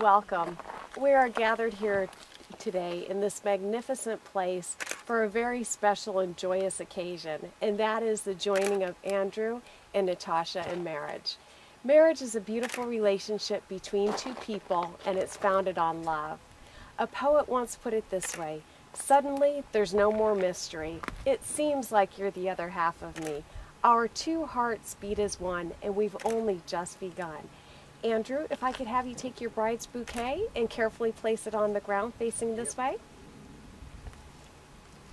Welcome. We are gathered here today in this magnificent place for a very special and joyous occasion, and that is the joining of Andrew and Natasha in marriage. Marriage is a beautiful relationship between two people, and it's founded on love. A poet once put it this way: suddenly there's no more mystery. It seems like you're the other half of me. Our two hearts beat as one, and we've only just begun. Andrew, if I could have you take your bride's bouquet and carefully place it on the ground facing this way.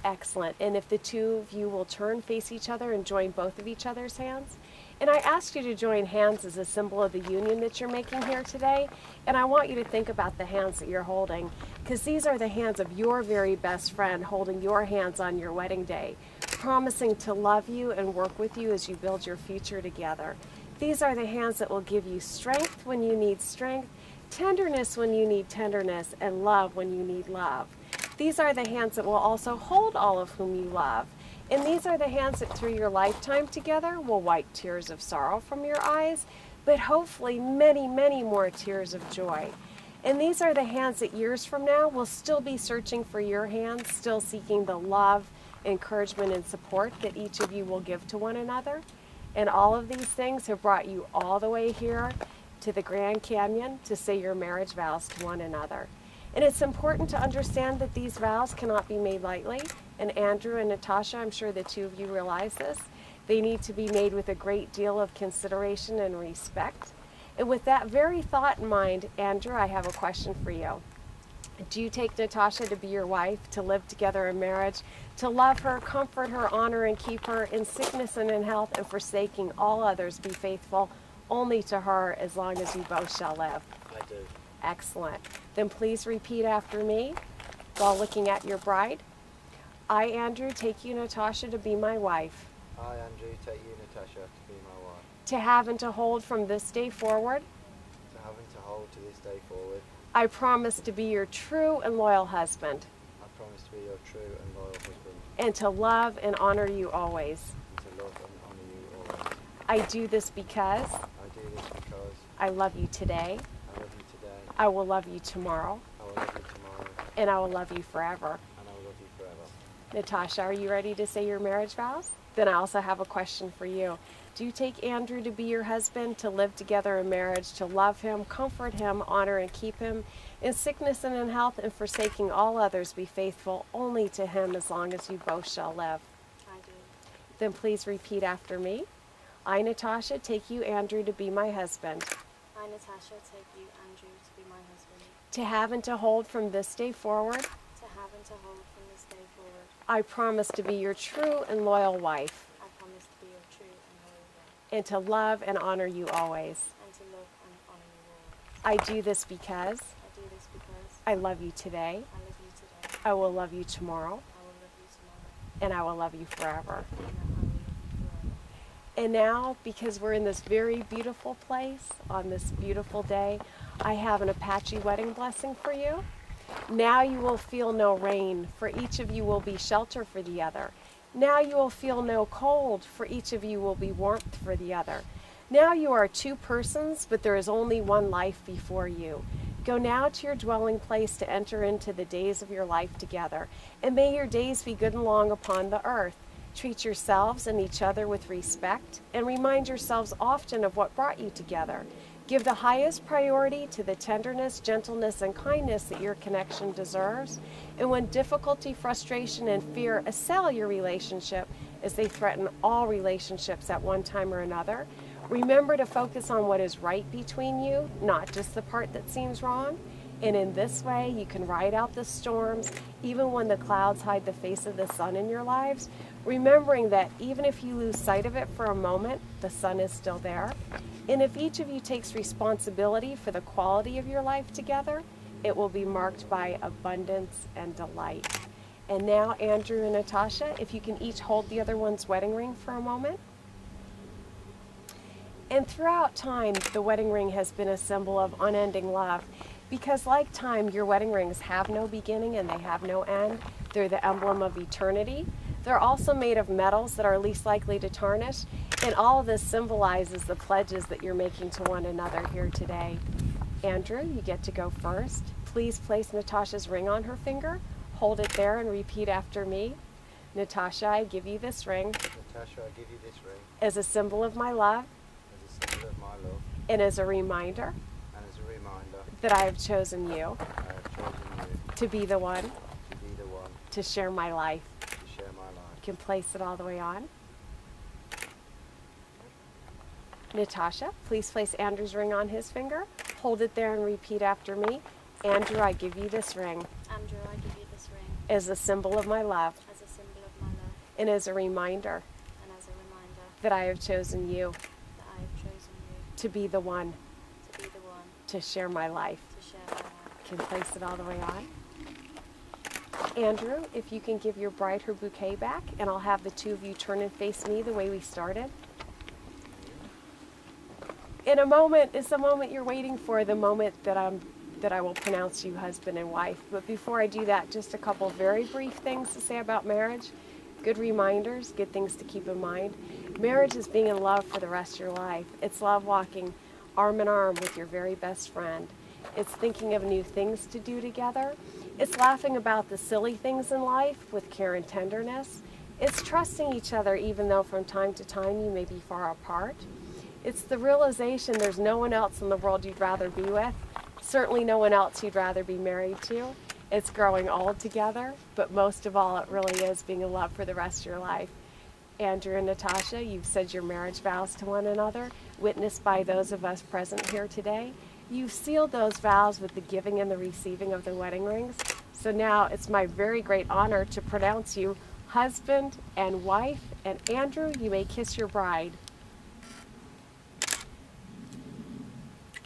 Excellent. And if the two of you will turn, face each other, and join both of each other's hands. And I asked you to join hands as a symbol of the union that you're making here today. And I want you to think about the hands that you're holding, because these are the hands of your very best friend holding your hands on your wedding day, promising to love you and work with you as you build your future together. These are the hands that will give you strength when you need strength, tenderness when you need tenderness, and love when you need love. These are the hands that will also hold all of whom you love. And these are the hands that through your lifetime together will wipe tears of sorrow from your eyes, but hopefully many, many more tears of joy. And these are the hands that years from now will still be searching for your hands, still seeking the love, encouragement, and support that each of you will give to one another. And all of these things have brought you all the way here to the Grand Canyon to say your marriage vows to one another. And it's important to understand that these vows cannot be made lightly. And Andrew and Natasha, I'm sure the two of you realize this. They need to be made with a great deal of consideration and respect. And with that very thought in mind, Andrew, I have a question for you. Do you take Natasha to be your wife, to live together in marriage, to love her, comfort her, honor and keep her in sickness and in health, and forsaking all others, be faithful only to her as long as you both shall live? I do. Excellent. Then please repeat after me while looking at your bride. I, Andrew, take you, Natasha, to be my wife. I, Andrew, take you, Natasha, to be my wife. To have and to hold from this day forward. To have and to hold to this day forward. I promise to be your true and loyal husband. I promise to be your true and loyal husband. And to love and honor you always. And to love and honor you always. I do this because I do this because I love you today. I love you today. I will love you tomorrow. I will love you tomorrow. And I will love you forever. And I will love you forever. Natasha, are you ready to say your marriage vows? Then I also have a question for you. Do you take Andrew to be your husband, to live together in marriage, to love him, comfort him, honor and keep him, in sickness and in health, and forsaking all others, be faithful only to him as long as you both shall live? I do. Then please repeat after me. I, Natasha, take you, Andrew, to be my husband. I, Natasha, take you, Andrew, to be my husband. To have and to hold from this day forward. To have and to hold from this day forward. I promise to be your true and loyal wife. I promise to be your true and loyal wife. And to love and honor you always. And to love and honor you always. I do this because I do this because I love you today. I love you today. I will love you tomorrow. I will love you tomorrow. And I will love you forever. And I will love you forever. And now, because we're in this very beautiful place on this beautiful day, I have an Apache wedding blessing for you. Now you will feel no rain, for each of you will be shelter for the other. Now you will feel no cold, for each of you will be warmth for the other. Now you are two persons, but there is only one life before you. Go now to your dwelling place to enter into the days of your life together, and may your days be good and long upon the earth. Treat yourselves and each other with respect, and remind yourselves often of what brought you together. Give the highest priority to the tenderness, gentleness, and kindness that your connection deserves. And when difficulty, frustration, and fear assail your relationship, as they threaten all relationships at one time or another, remember to focus on what is right between you, not just the part that seems wrong. And in this way, you can ride out the storms, even when the clouds hide the face of the sun in your lives, remembering that even if you lose sight of it for a moment, the sun is still there. And if each of you takes responsibility for the quality of your life together, it will be marked by abundance and delight. And now, Andrew and Natasha, if you can each hold the other one's wedding ring for a moment. And throughout time, the wedding ring has been a symbol of unending love, because like time, your wedding rings have no beginning and they have no end. They're the emblem of eternity. They're also made of metals that are least likely to tarnish, and all of this symbolizes the pledges that you're making to one another here today. Andrew, you get to go first. Please place Natasha's ring on her finger. Hold it there and repeat after me. Natasha, I give you this ring Natasha, I give you this ring as a symbol of my love as a symbol of my love and as a reminder and as a reminder that I have chosen you I have chosen you to be the one to be the one to share my life. to share my life. You can place it all the way on. Natasha, please place Andrew's ring on his finger. Hold it there and repeat after me. Andrew, I give you this ring Andrew, I give you this ring as a symbol of my love as a symbol of my love and as a reminder and as a reminder that I have chosen you that I have chosen you to be the one to be the one to share my life. to share my life. You can place it all the way on. Andrew, if you can give your bride her bouquet back, and I'll have the two of you turn and face me the way we started. In a moment, it's the moment you're waiting for, the moment that I will pronounce you husband and wife. But before I do that, just a couple very brief things to say about marriage. Good reminders, good things to keep in mind. Marriage is being in love for the rest of your life. It's love walking arm in arm with your very best friend. It's thinking of new things to do together. It's laughing about the silly things in life with care and tenderness. It's trusting each other even though from time to time you may be far apart. It's the realization there's no one else in the world you'd rather be with. Certainly no one else you'd rather be married to. It's growing old together, but most of all, it really is being in love for the rest of your life. Andrew and Natasha, you've said your marriage vows to one another, witnessed by those of us present here today. You've sealed those vows with the giving and the receiving of the wedding rings. So now it's my very great honor to pronounce you husband and wife. And Andrew, you may kiss your bride.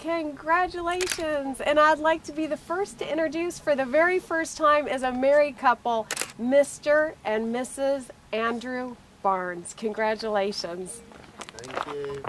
Congratulations! And I'd like to be the first to introduce for the very first time as a married couple, Mr. and Mrs. Andrew Barnes. Congratulations. Thank you.